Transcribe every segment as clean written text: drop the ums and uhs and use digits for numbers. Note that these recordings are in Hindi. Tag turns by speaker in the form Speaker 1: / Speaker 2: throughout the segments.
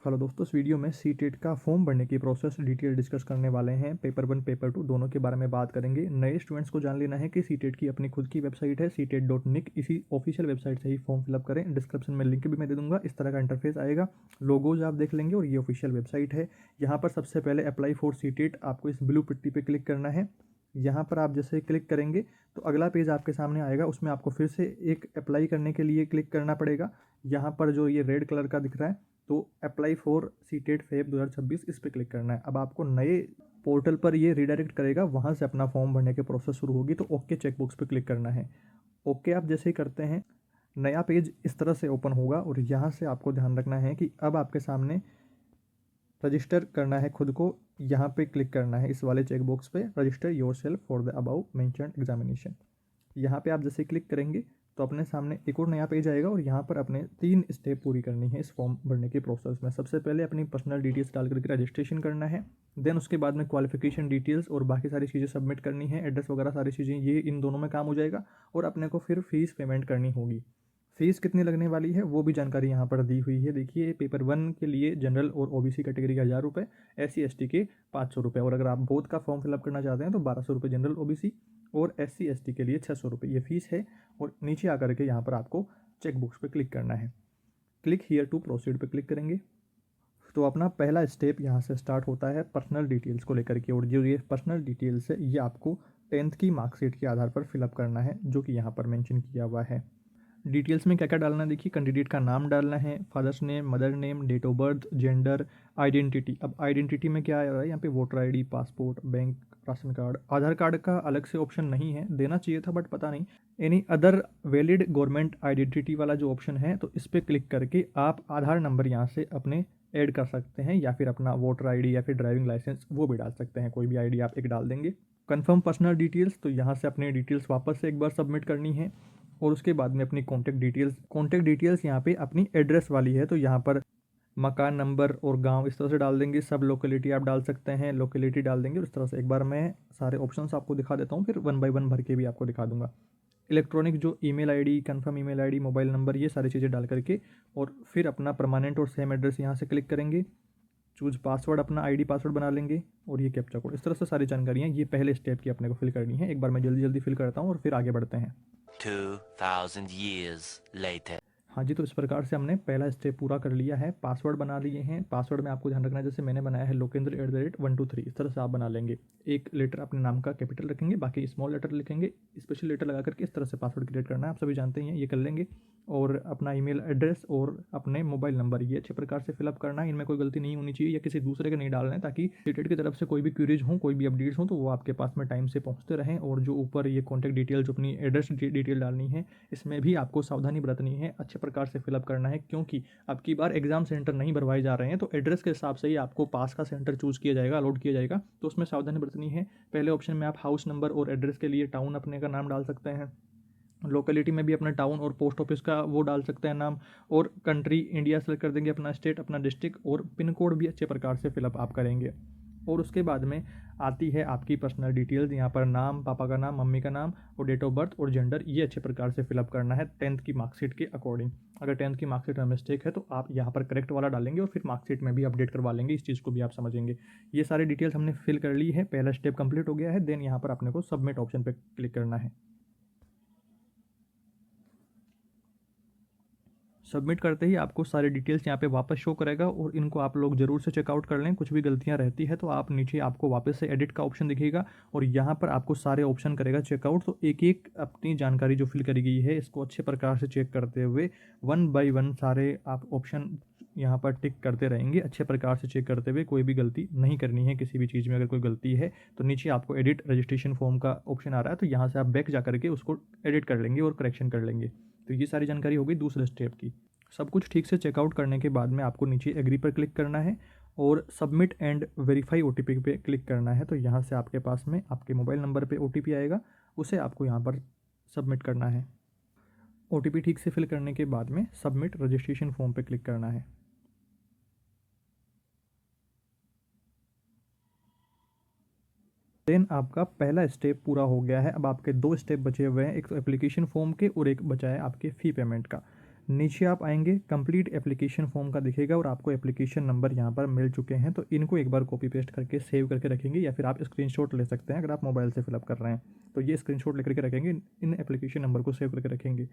Speaker 1: हेलो दोस्तों, इस वीडियो में सीटेट का फॉर्म भरने की प्रोसेस डिटेल डिस्कस करने वाले हैं। पेपर 1 पेपर 2 दोनों के बारे में बात करेंगे। नए स्टूडेंट्स को जान लेना है कि सीटेट की अपनी खुद की वेबसाइट है सीटेट.nic। इसी ऑफिशियल वेबसाइट से ही फॉर्म फिलअप करें। डिस्क्रिप्शन में लिंक भी मैं दे दूंगा। इस तरह का इंटरफेस आएगा, लोगोज आप देख लेंगे और ये ऑफिशियल वेबसाइट है। यहाँ पर सबसे पहले अप्लाई फॉर सीटेट, आपको इस ब्लू पट्टी पर क्लिक करना है। यहाँ पर आप जैसे क्लिक करेंगे तो अगला पेज आपके सामने आएगा। उसमें आपको फिर से एक अप्लाई करने के लिए क्लिक करना पड़ेगा। यहाँ पर जो ये रेड कलर का दिख रहा है तो अप्लाई फॉर सीटेट फेब 2026 इस पर क्लिक करना है। अब आपको नए पोर्टल पर ये रिडायरेक्ट करेगा, वहाँ से अपना फॉर्म भरने की प्रोसेस शुरू होगी। तो ओके चेकबॉक्स पे क्लिक करना है। ओके आप जैसे ही करते हैं नया पेज इस तरह से ओपन होगा और यहाँ से आपको ध्यान रखना है कि अब आपके सामने रजिस्टर करना है खुद को। यहाँ पे क्लिक करना है इस वाले चेकबॉक्स पे, register your self for the above mentioned examination. यहाँ पे आप जैसे क्लिक करेंगे तो अपने सामने एक और नया पेज आएगा और यहाँ पर अपने 3 स्टेप पूरी करनी है इस फॉर्म भरने के प्रोसेस में। सबसे पहले अपनी पर्सनल डिटेल्स डाल करके रजिस्ट्रेशन करना है। देन उसके बाद में क्वालिफिकेशन डिटेल्स और बाकी सारी चीज़ें सबमिट करनी है, एड्रेस वगैरह सारी चीज़ें, ये इन दोनों में काम हो जाएगा। और अपने को फिर फीस पेमेंट करनी होगी। फीस कितनी लगने वाली है वो भी जानकारी यहाँ पर दी हुई है। देखिए, पेपर 1 के लिए जनरल और ओबीसी कैटेगरी के 1000 रुपये, SC ST के 500 रुपये, और अगर आप बोथ का फॉर्म फिलअप करना चाहते हैं तो 1200 रुपये जनरल ओबीसी और SC ST के लिए 600 रुपये ये फीस है। और नीचे आकर के यहाँ पर आपको चेकबॉक्स पे क्लिक करना है। क्लिक हियर टू प्रोसीड पे क्लिक करेंगे तो अपना पहला स्टेप यहाँ से स्टार्ट होता है पर्सनल डिटेल्स को लेकर के। और जो ये पर्सनल डिटेल्स है ये आपको 10th की मार्कशीट के आधार पर फिलअप करना है, जो कि यहाँ पर मेंशन किया हुआ है। डिटेल्स में क्या क्या डालना है, देखिए, कैंडिडेट का नाम डालना है, father's name, mother name, date of birth, gender, identity. अब आइडेंटिटी में क्या आ रहा है, यहाँ पे voter ID, passport, bank, ration card. Aadhaar card का अलग से ऑप्शन नहीं है, देना चाहिए था बट पता नहीं। Any other valid government identity वाला जो ऑप्शन है तो इस पर क्लिक करके आप आधार नंबर यहाँ से अपने ऐड कर सकते हैं, या फिर अपना वोटर आईडी या फिर ड्राइविंग लाइसेंस वो भी डाल सकते हैं। कोई भी आईडी आप एक डाल देंगे। कंफर्म पर्सनल डिटेल्स, तो यहाँ से अपनी डिटेल्स वापस से एक बार सबमिट करनी है। और उसके बाद में अपनी कॉन्टैक्ट डिटेल्स यहाँ पे अपनी एड्रेस वाली है तो यहाँ पर मकान नंबर और गांव इस तरह से डाल देंगे। सब लोकेलिटी आप डाल सकते हैं, लोकेलिटी डाल देंगे। और इस तरह से एक बार मैं सारे ऑप्शंस आपको दिखा देता हूँ, फिर 1 बाय 1 भर के भी आपको दिखा दूंगा। इलेक्ट्रॉनिक जो email ID, confirm email ID, mobile number, ये सारी चीज़ें डाल करके और फिर अपना परमानेंट और सेम एड्रेस यहाँ से क्लिक करेंगे। चूज पासवर्ड, अपना आईडी पासवर्ड बना लेंगे और ये कैप्चा कोड। इस तरह से सारी जानकारियाँ ये पहले स्टेप की अपने को फिल करनी है। एक बार मैं जल्दी जल्दी फिल करता हूँ और फिर आगे बढ़ते हैं।
Speaker 2: 2000 years later.
Speaker 1: हाँ जी, तो इस प्रकार से हमने पहला स्टेप पूरा कर लिया है। पासवर्ड बना लिए हैं। पासवर्ड में आपको ध्यान रखना है, जैसे मैंने बनाया है लोकेंद्र@123, इस तरह से आप बना लेंगे। एक लेटर अपने नाम का कैपिटल रखेंगे, बाकी स्मॉल लेटर लिखेंगे, स्पेशल लेटर लगा करके इस तरह से पासवर्ड क्रिएट करना है। आप सभी जानते हैं, ये कर लेंगे। और अपना ईमेल एड्रेस और अपने मोबाइल नंबर ये अच्छे प्रकार से फिलअप करना है। इनमें कोई गलती नहीं होनी चाहिए या किसी दूसरे के नहीं डालना है, ताकि सीटेट की तरफ से कोई भी क्यूरीज हो, कोई भी अपडेट्स हो तो वो आपके पास में टाइम से पहुँचते रहें। और जो ऊपर ये कॉन्टैक्ट डिटेल, जो अपनी एड्रेस डिटेल डालनी है, इसमें भी आपको सावधानी बरतनी है, अच्छे प्रकार से फिलअप करना है। क्योंकि अब की बार एग्जाम सेंटर नहीं भरवाए जा रहे हैं तो एड्रेस के हिसाब से ही आपको पास का सेंटर चूज किया जाएगा, अलॉट किया जाएगा। तो उसमें सावधानी बरतनी है। पहले ऑप्शन में आप हाउस नंबर और एड्रेस के लिए टाउन अपने का नाम डाल सकते हैं। लोकेलिटी में भी अपना टाउन और पोस्ट ऑफिस का वो डाल सकते हैं नाम। और कंट्री इंडिया सेलेक्ट कर देंगे, अपना स्टेट, अपना डिस्ट्रिक्ट, और पिन कोड भी अच्छे प्रकार से फिलअप आप करेंगे। और उसके बाद में आती है आपकी पर्सनल डिटेल्स। यहाँ पर नाम, पापा का नाम, मम्मी का नाम और डेट ऑफ बर्थ और जेंडर, ये अच्छे प्रकार से फिलअप करना है 10th की मार्कशीट के अकॉर्डिंग। अगर 10th की मार्कशीट में मिस्टेक है तो आप यहाँ पर करेक्ट वाला डालेंगे और फिर मार्कशीट में भी अपडेट करवा लेंगे। इस चीज़ को भी आप समझेंगे। ये सारी डिटेल्स हमने फिल कर ली है, पहला स्टेप कंप्लीट हो गया है। देन यहाँ पर अपने को सबमिट ऑप्शन पर क्लिक करना है। सबमिट करते ही आपको सारी डिटेल्स यहाँ पे वापस शो करेगा और इनको आप लोग जरूर से चेकआउट कर लें। कुछ भी गलतियाँ रहती है तो आप नीचे आपको वापस से एडिट का ऑप्शन दिखेगा और यहाँ पर आपको सारे ऑप्शन करेगा चेकआउट। तो एक एक अपनी जानकारी जो फिल करी गई है इसको अच्छे प्रकार से चेक करते हुए 1 बाय 1 सारे आप ऑप्शन यहाँ पर टिक करते रहेंगे, अच्छे प्रकार से चेक करते हुए। कोई भी गलती नहीं करनी है। किसी भी चीज़ में अगर कोई गलती है तो नीचे आपको एडिट रजिस्ट्रेशन फॉर्म का ऑप्शन आ रहा है, तो यहाँ से आप बैक जा करके उसको एडिट कर लेंगे और करेक्शन कर लेंगे। तो ये सारी जानकारी हो गई दूसरे स्टेप की। सब कुछ ठीक से चेकआउट करने के बाद में आपको नीचे एग्री पर क्लिक करना है और सबमिट एंड वेरीफाई OTP पे क्लिक करना है। तो यहाँ से आपके पास में आपके मोबाइल नंबर पे OTP आएगा, उसे आपको यहाँ पर सबमिट करना है। OTP ठीक से फिल करने के बाद में सबमिट रजिस्ट्रेशन फॉर्म पे क्लिक करना है। देन आपका पहला स्टेप पूरा हो गया है। अब आपके 2 स्टेप बचे हुए हैं, एक तो एप्लीकेशन फॉर्म के और एक बचा है आपके फ़ी पेमेंट का। नीचे आप आएंगे, कंप्लीट एप्लीकेशन फॉर्म का दिखेगा और आपको एप्लीकेशन नंबर यहाँ पर मिल चुके हैं। तो इनको एक बार कॉपी पेस्ट करके सेव करके रखेंगे, या फिर आप स्क्रीनशॉट ले सकते हैं अगर आप मोबाइल से फिलअप कर रहे हैं तो ये स्क्रीनशॉट लेकर के रखेंगे, इन एप्लीकेशन नंबर को सेव करके रखेंगे।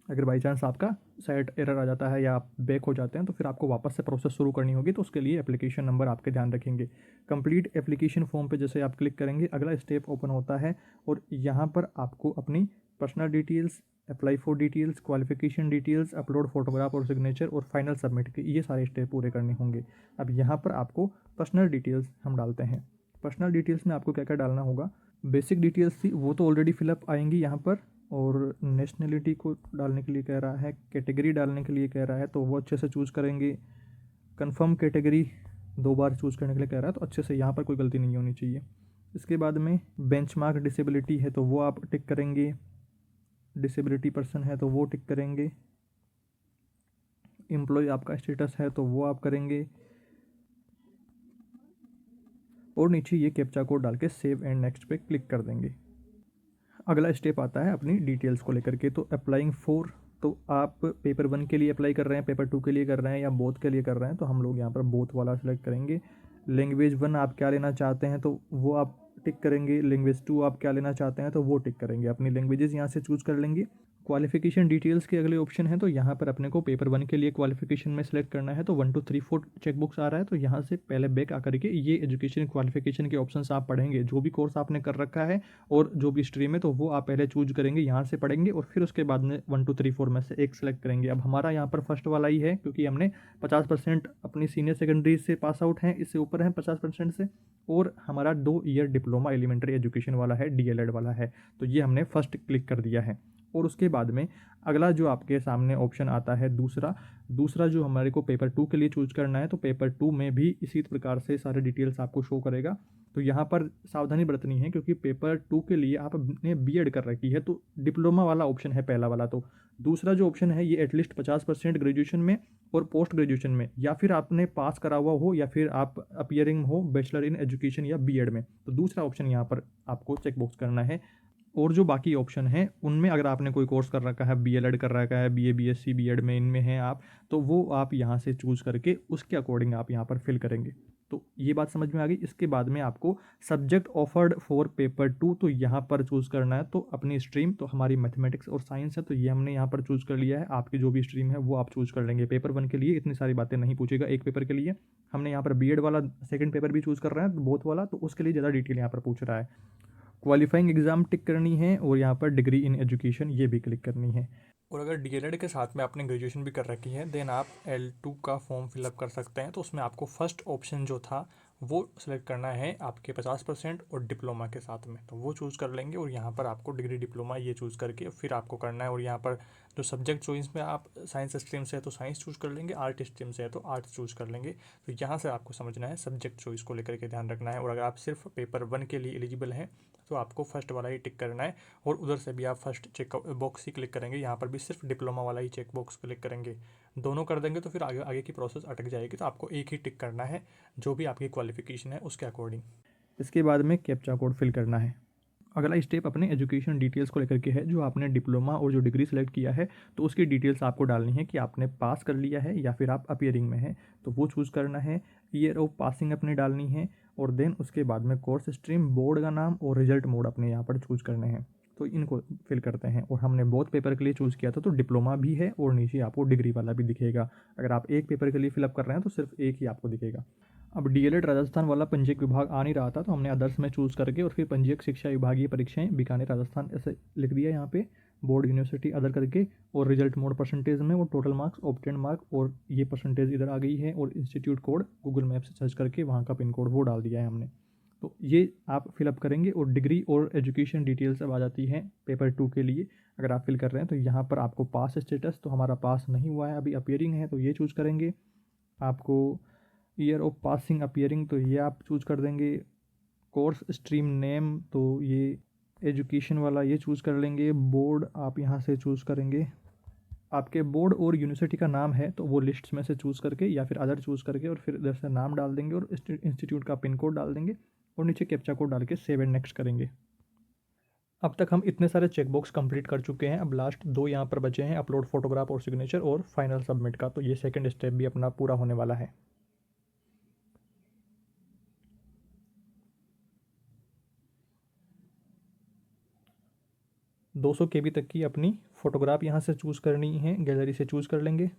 Speaker 1: अगर बाई चांस आपका साइट एरर आ जाता है या आप बैक हो जाते हैं तो फिर आपको वापस से प्रोसेस शुरू करनी होगी, तो उसके लिए एप्लीकेशन नंबर आपके ध्यान रखेंगे। कंप्लीट एप्लीकेशन फॉर्म पे जैसे आप क्लिक करेंगे, अगला स्टेप ओपन होता है और यहाँ पर आपको अपनी personal details, apply for details, qualification details, upload photograph और सिग्नेचर और फाइनल सबमिट के ये सारे स्टेप पूरे करने होंगे। अब यहाँ पर आपको पर्सनल डिटेल्स हम डालते हैं। पर्सनल डिटेल्स में आपको क्या क्या डालना होगा, बेसिक डिटेल्स थी वो तो ऑलरेडी फिलअप आएंगी यहाँ पर, और नेशनलिटी को डालने के लिए कह रहा है, कैटेगरी डालने के लिए कह रहा है तो वो अच्छे से चूज़ करेंगे। कंफर्म कैटेगरी 2 बार चूज़ करने के लिए कह रहा है तो अच्छे से यहाँ पर कोई गलती नहीं होनी चाहिए। इसके बाद में बेंचमार्क डिसेबिलिटी है तो वो आप टिक करेंगे, डिसेबिलिटी पर्सन है तो वो टिक करेंगे, एम्प्लॉय आपका स्टेटस है तो वो आप करेंगे, और नीचे ये कैप्चा कोड डाल के सेव एंड नेक्स्ट पे क्लिक कर देंगे। अगला स्टेप आता है अपनी डिटेल्स को लेकर के, तो अप्लाइंग फॉर, तो आप पेपर 1 के लिए अप्लाई कर रहे हैं, पेपर 2 के लिए कर रहे हैं या बोथ के लिए कर रहे हैं, तो हम लोग यहाँ पर बोथ वाला सेलेक्ट करेंगे। लैंग्वेज 1 आप क्या लेना चाहते हैं तो वो आप टिक करेंगे, लैंग्वेज 2 आप क्या लेना चाहते हैं तो वो टिक करेंगे, अपनी लैंग्वेजेस यहाँ से चूज़ कर लेंगे। क्वालिफिकेशन डिटेल्स के अगले ऑप्शन है तो यहाँ पर अपने को पेपर 1 के लिए क्वालिफिकेशन में सेलेक्ट करना है, तो 1 2 3 4 चेकबॉक्स आ रहा है, तो यहाँ से पहले बैक आकर के ये एजुकेशन क्वालिफिकेशन के ऑप्शंस आप पढ़ेंगे, जो भी कोर्स आपने कर रखा है और जो भी स्ट्रीम है तो वो आप पहले चूज करेंगे, यहाँ से पढ़ेंगे और फिर उसके बाद में 1 2 3 4 में से एक सेलेक्ट करेंगे। अब हमारा यहाँ पर फर्स्ट वाला ही है क्योंकि हमने 50% अपनी सीनियर सेकेंडरी से पास आउट हैं, इससे ऊपर है 50% से, और हमारा 2 ईयर डिप्लोमा एलिमेंट्री एजुकेशन वाला है, DLED वाला है, तो ये हमने फर्स्ट क्लिक कर दिया है। और उसके बाद में अगला जो आपके सामने ऑप्शन आता है दूसरा जो हमारे को पेपर 2 के लिए चूज करना है, तो पेपर 2 में भी इसी प्रकार से सारे डिटेल्स आपको शो करेगा। तो यहाँ पर सावधानी बरतनी है क्योंकि पेपर 2 के लिए आपने BEd कर रखी है तो डिप्लोमा वाला ऑप्शन है पहला वाला। तो दूसरा जो ऑप्शन है ये एटलीस्ट 50% ग्रेजुएशन में और पोस्ट ग्रेजुएशन में, या फिर आपने पास करा हुआ हो या फिर आप अपियरिंग हो बैचलर इन एजुकेशन या BEd में, तो दूसरा ऑप्शन यहाँ पर आपको चेकबॉक्स करना है। और जो बाकी ऑप्शन हैं उनमें अगर आपने कोई कोर्स कर रखा है, BLED कर रखा है, BA BSc BEd में इनमें हैं आप, तो वो आप यहाँ से चूज़ करके उसके अकॉर्डिंग आप यहाँ पर फिल करेंगे। तो ये बात समझ में आ गई। इसके बाद में आपको सब्जेक्ट ऑफर्ड फॉर पेपर 2 तो यहाँ पर चूज़ करना है, तो अपनी स्ट्रीम तो हमारी मैथमेटिक्स और साइंस है तो ये हमने यहाँ पर चूज़ कर लिया है। आपकी जो भी स्ट्रीम है वो आप चूज़ कर लेंगे। पेपर 1 के लिए इतनी सारी बातें नहीं पूछेगा, एक पेपर के लिए हमने यहाँ पर BEd वाला सेकेंड पेपर भी चूज़ कर रहे हैं बोथ वाला, तो उसके लिए ज़्यादा डिटेल यहाँ पर पूछ रहा है। क्वालिफाइंग एग्ज़ाम टिक करनी है और यहाँ पर डिग्री इन एजुकेशन ये भी क्लिक करनी है। और अगर DLED के साथ में आपने ग्रेजुएशन भी कर रखी है देन आप L2 का फॉर्म फिलअप कर सकते हैं। तो उसमें आपको फर्स्ट ऑप्शन जो था वो सिलेक्ट करना है आपके 50% और डिप्लोमा के साथ में, तो वो चूज़ कर लेंगे और यहाँ पर आपको डिग्री डिप्लोमा ये चूज़ करके फिर आपको करना है। और यहाँ पर जो सब्जेक्ट चॉइस में आप साइंस स्ट्रीम से है तो साइंस चूज़ कर लेंगे, आर्ट स्ट्रीम से है तो आर्ट्स चूज़ कर लेंगे। तो यहाँ से आपको समझना है सब्जेक्ट चॉइस को लेकर के ध्यान रखना है। और अगर आप सिर्फ पेपर 1 के लिए एलिजिबल हैं तो आपको फर्स्ट वाला ही टिक करना है, और उधर से भी आप फर्स्ट चेक बॉक्स ही क्लिक करेंगे, यहाँ पर भी सिर्फ डिप्लोमा वाला ही चेक बॉक्स क्लिक करेंगे। दोनों कर देंगे तो फिर आगे की प्रोसेस अटक जाएगी, तो आपको एक ही टिक करना है जो भी आपकी क्वालिफिकेशन है उसके अकॉर्डिंग। इसके बाद में कैप्चा कोड फिल करना है। अगला स्टेप अपने एजुकेशन डिटेल्स को लेकर के है, जो आपने डिप्लोमा और जो डिग्री सेलेक्ट किया है तो उसकी डिटेल्स आपको डालनी है कि आपने पास कर लिया है या फिर आप अपियरिंग में है, तो वो चूज़ करना है। ईयर ऑफ पासिंग अपनी डालनी है, और देन उसके बाद में कोर्स स्ट्रीम, बोर्ड का नाम और रिजल्ट मोड अपने यहाँ पर चूज़ करने हैं। तो इनको फिल करते हैं। और हमने बोथ पेपर के लिए चूज़ किया था तो डिप्लोमा भी है और नीचे आपको डिग्री वाला भी दिखेगा। अगर आप एक पेपर के लिए फिलअप कर रहे हैं तो सिर्फ एक ही आपको दिखेगा। अब DLED राजस्थान वाला पंजीयक विभाग आ नहीं रहा था तो हमने अदर्स में चूज़ करके और फिर पंजीयक शिक्षा विभागीय परीक्षाएं बीकानेर राजस्थान ऐसे लिख दिया यहाँ पे, बोर्ड यूनिवर्सिटी अदर करके, और रिजल्ट मोड परसेंटेज में, और टोटल मार्क्स, ऑब्टेन मार्क, और ये परसेंटेज इधर आ गई है, और इंस्टीट्यूट कोड गूगल मैप से सर्च करके वहाँ का पिन कोड वो डाल दिया है हमने। तो ये आप फिलअप करेंगे। और डिग्री और एजुकेशन डिटेल्स अब आ जाती हैं पेपर 2 के लिए। अगर आप फिल कर रहे हैं तो यहाँ पर आपको पास स्टेटस, तो हमारा पास नहीं हुआ है अभी, अपियरिंग है तो ये चूज़ करेंगे। आपको ईयर ऑफ पासिंग अपियरिंग तो ये आप चूज़ कर देंगे। कोर्स स्ट्रीम नेम तो ये एजुकेशन वाला ये चूज़ कर लेंगे। बोर्ड आप यहाँ से चूज़ करेंगे, आपके बोर्ड और यूनिवर्सिटी का नाम है तो वो लिस्ट्स में से चूज़ करके या फिर अदर चूज़ करके और फिर इधर से नाम डाल देंगे और इंस्टीट्यूट का पिन कोड डाल देंगे और नीचे कैप्चा कोड डाल के सेव एंड नेक्स्ट करेंगे। अब तक हम इतने सारे चेकबॉक्स कंप्लीट कर चुके हैं। अब लास्ट 2 यहाँ पर बचे हैं, अपलोड फोटोग्राफ और सिग्नेचर और फाइनल सबमिट का। तो ये सेकंड स्टेप भी अपना पूरा होने वाला है। 200 KB तक की अपनी फ़ोटोग्राफ यहाँ से चूज़ करनी है, गैलरी से चूज़ कर लेंगे।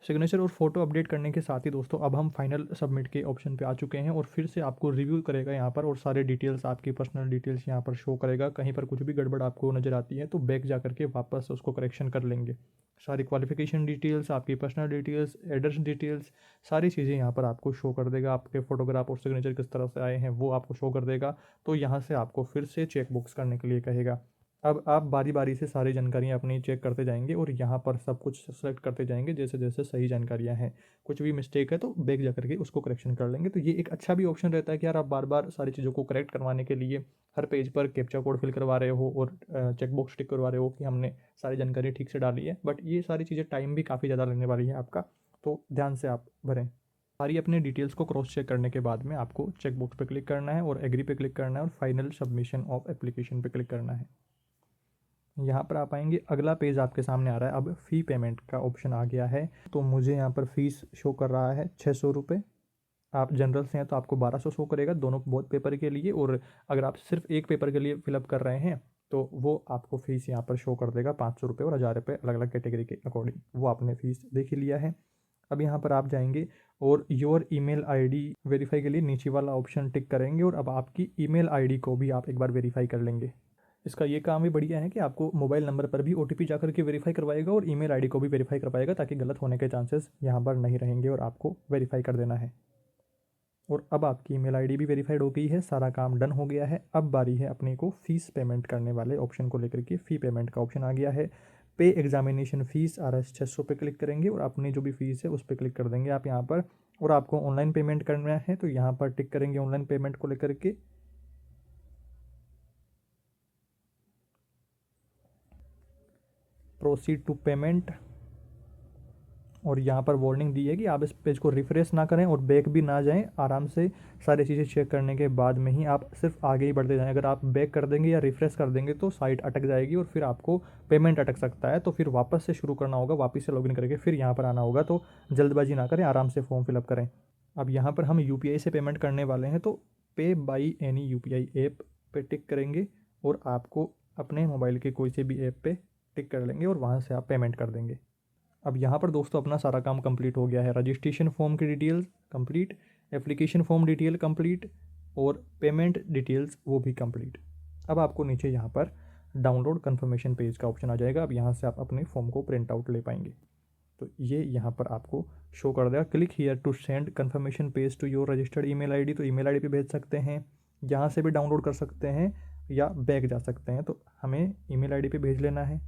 Speaker 1: सिग्नेचर और फोटो अपडेट करने के साथ ही दोस्तों अब हम फाइनल सबमिट के ऑप्शन पे आ चुके हैं और फिर से आपको रिव्यू करेगा यहाँ पर और सारे डिटेल्स, आपकी पर्सनल डिटेल्स यहाँ पर शो करेगा। कहीं पर कुछ भी गड़बड़ आपको नज़र आती है तो बैक जा करके वापस उसको करेक्शन कर लेंगे। सारी क्वालिफिकेशन डिटेल्स, आपकी पर्सनल डिटेल्स, एड्रेस डिटेल्स, सारी चीज़ें यहाँ पर आपको शो कर देगा। आपके फोटोग्राफ और सिग्नेचर किस तरह से आए हैं वो आपको शो कर देगा। तो यहाँ से आपको फिर से चेकबॉक्स करने के लिए कहेगा। अब आप बारी बारी से सारी जानकारियाँ अपनी चेक करते जाएंगे और यहाँ पर सब कुछ सेलेक्ट करते जाएंगे जैसे जैसे सही जानकारियाँ हैं। कुछ भी मिस्टेक है तो बैक जा करके उसको करेक्शन कर लेंगे। तो ये एक अच्छा भी ऑप्शन रहता है कि यार आप बार बार सारी चीज़ों को करेक्ट करवाने के लिए हर पेज पर कैप्चा कोड फिल करवा रहे हो और चेकबॉक्स टिक करवा रहे हो कि हमने सारी जानकारी ठीक से डाली है। बट ये सारी चीज़ें टाइम भी काफ़ी ज़्यादा लगने वाली है आपका, तो ध्यान से आप भरें। सारी अपने डिटेल्स को क्रॉस चेक करने के बाद में आपको चेकबॉक्स पे क्लिक करना है और एग्री पे क्लिक करना है और फाइनल सबमिशन ऑफ एप्लीकेशन पे क्लिक करना है। यहाँ पर आप आएंगे, अगला पेज आपके सामने आ रहा है। अब फ़ी पेमेंट का ऑप्शन आ गया है। तो मुझे यहाँ पर फ़ीस शो कर रहा है 600 रुपये। आप जनरल से हैं तो आपको 1200 शो करेगा दोनों बहुत पेपर के लिए, और अगर आप सिर्फ एक पेपर के लिए फिलअप कर रहे हैं तो वो आपको फ़ीस यहाँ पर शो कर देगा 500 रुपये और 1000 रुपये अलग अलग कैटेगरी के अकॉर्डिंग। वो आपने फ़ीस देख ही लिया है। अब यहाँ पर आप जाएंगे और योर ईमेल आईडी वेरीफाई के लिए नीचे वाला ऑप्शन टिक करेंगे और अब आपकी ईमेल आईडी को भी आप एक बार वेरीफाई कर लेंगे। इसका ये काम भी बढ़िया है कि आपको मोबाइल नंबर पर भी OTP जाकर के वेरीफाई करवाएगा और ईमेल आईडी को भी वेरीफाई करवाएगा, ताकि गलत होने के चांसेस यहाँ पर नहीं रहेंगे और आपको वेरीफाई कर देना है। और अब आपकी ईमेल आईडी भी वेरीफाइड हो गई है, सारा काम डन हो गया है। अब बारी है अपने को फ़ीस पेमेंट करने वाले ऑप्शन को लेकर के। फ़ी पेमेंट का ऑप्शन आ गया है। पे एग्जामिनेशन फ़ीस RS 600 पे क्लिक करेंगे और अपनी जो भी फ़ीस है उस पर क्लिक कर देंगे आप यहाँ पर। और आपको ऑनलाइन पेमेंट करना है तो यहाँ पर टिक करेंगे ऑनलाइन पेमेंट को लेकर के। प्रोसीड टू पेमेंट, और यहाँ पर वार्निंग दी है कि आप इस पेज को रिफ्रेश ना करें और बैक भी ना जाएं। आराम से सारी चीज़ें चेक करने के बाद में ही आप सिर्फ आगे ही बढ़ते जाएं। अगर आप बैक कर देंगे या रिफ्रेश कर देंगे तो साइट अटक जाएगी और फिर आपको पेमेंट अटक सकता है। तो फिर वापस से शुरू करना होगा, वापस से लॉगिन करके फिर यहाँ पर आना होगा। तो जल्दबाजी ना करें, आराम से फॉर्म फिलअप करें। अब यहाँ पर हम UPI से पेमेंट करने वाले हैं तो पे बाई एनी UPI ऐप पे टिक करेंगे और आपको अपने मोबाइल के कोई से भी ऐप पे टिक कर लेंगे और वहाँ से आप पेमेंट कर देंगे। अब यहाँ पर दोस्तों अपना सारा काम कंप्लीट हो गया है। रजिस्ट्रेशन फॉर्म की details complete, application form detail complete और पेमेंट डिटेल्स वो भी कंप्लीट। अब आपको नीचे यहाँ पर डाउनलोड कंफर्मेशन पेज का ऑप्शन आ जाएगा। अब यहाँ से आप अपने फॉर्म को प्रिंट आउट ले पाएंगे। तो ये यहाँ पर आपको शो कर देगा, click here to send confirmation page to your registered email ID. तो ईमेल आईडी पे भेज सकते हैं, यहाँ से भी डाउनलोड कर सकते हैं या बैक जा सकते हैं। तो हमें ईमेल आईडी पे भेज लेना है।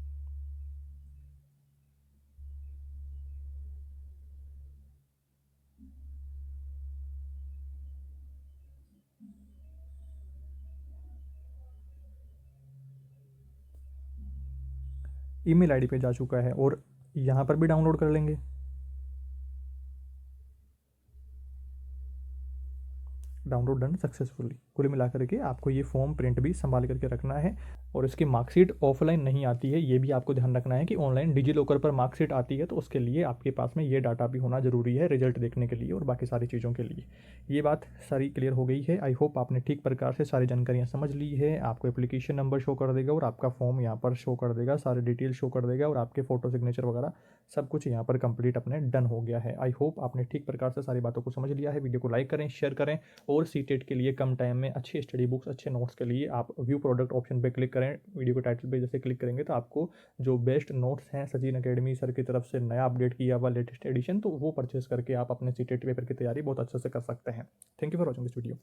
Speaker 1: ईमेल आईडी पे जा चुका है और यहाँ पर भी डाउनलोड कर लेंगे। Download done successfully. कुल मिलाकर के आपको ये फॉर्म प्रिंट भी संभाल करके रखना है। और इसकी मार्कशीट ऑफलाइन नहीं आती है, ये भी आपको ध्यान रखना है कि ऑनलाइन डिजी लॉकर पर मार्कशीट आती है। तो उसके लिए आपके पास में ये डाटा भी होना ज़रूरी है रिजल्ट देखने के लिए और बाकी सारी चीज़ों के लिए। ये बात सारी क्लियर हो गई है। आई होप आपने ठीक प्रकार से सारी जानकारियाँ समझ ली है। आपको एप्लीकेशन नंबर शो कर देगा और आपका फॉर्म यहाँ पर शो कर देगा, सारे डिटेल शो कर देगा और आपके फ़ोटो सिग्नेचर वगैरह सब कुछ यहाँ पर कंप्लीट अपने डन हो गया है। आई होप आपने ठीक प्रकार से सारी बातों को समझ लिया है। वीडियो को लाइक करें, शेयर करें और सीटेट के लिए कम टाइम में अच्छी स्टडी बुक्स, अच्छे नोट्स के लिए आप व्यू प्रोडक्ट ऑप्शन पे क्लिक करें। वीडियो के टाइटल पे जैसे क्लिक करेंगे तो आपको जो बेस्ट नोट्स हैं सचिन अकेडमी सर की तरफ से नया अपडेट किया हुआ लेटेस्ट एडिशन, तो वो परचेस करके आप अपने सीटेट पेपर की तैयारी बहुत अच्छे से कर सकते हैं। Thank you for watching this video.